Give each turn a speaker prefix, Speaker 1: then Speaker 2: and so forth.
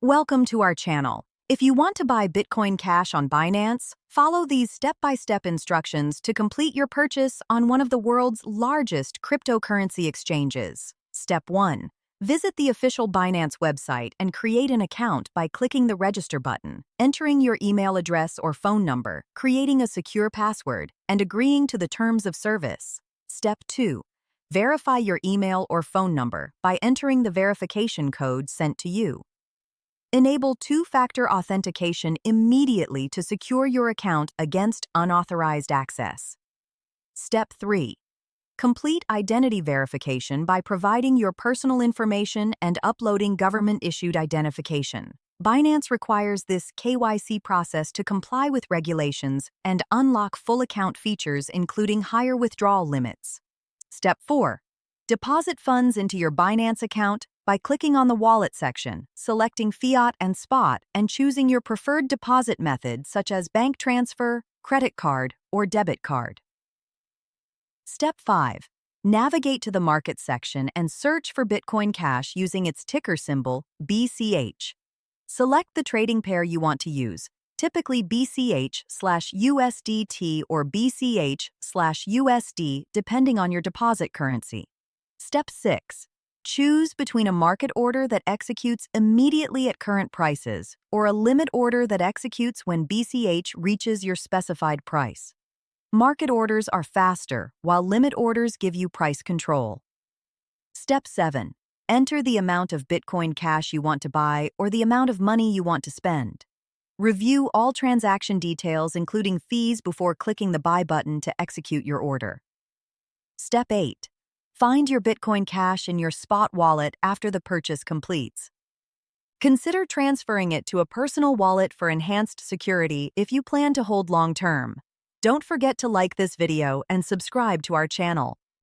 Speaker 1: Welcome to our channel. If you want to buy Bitcoin Cash on Binance, follow these step-by-step instructions to complete your purchase on one of the world's largest cryptocurrency exchanges. Step 1. Visit the official Binance website and create an account by clicking the Register button, entering your email address or phone number, creating a secure password, and agreeing to the terms of service. Step 2. Verify your email or phone number by entering the verification code sent to you. Enable two-factor authentication immediately to secure your account against unauthorized access. Step 3. Complete identity verification by providing your personal information and uploading government-issued identification. Binance requires this KYC process to comply with regulations and unlock full account features, including higher withdrawal limits. Step 4. Deposit funds into your Binance account by clicking on the Wallet section, selecting Fiat and Spot, and choosing your preferred deposit method such as bank transfer, credit card, or debit card. Step 5. Navigate to the Market section and search for Bitcoin Cash using its ticker symbol, BCH. Select the trading pair you want to use, typically BCH/USDT or BCH/USD, depending on your deposit currency. Step 6. Choose between a market order that executes immediately at current prices or a limit order that executes when BCH reaches your specified price. Market orders are faster, while limit orders give you price control. Step 7. Enter the amount of Bitcoin Cash you want to buy or the amount of money you want to spend. Review all transaction details, including fees, before clicking the Buy button to execute your order. Step 8. Find your Bitcoin Cash in your Spot wallet after the purchase completes. Consider transferring it to a personal wallet for enhanced security if you plan to hold long-term. Don't forget to like this video and subscribe to our channel.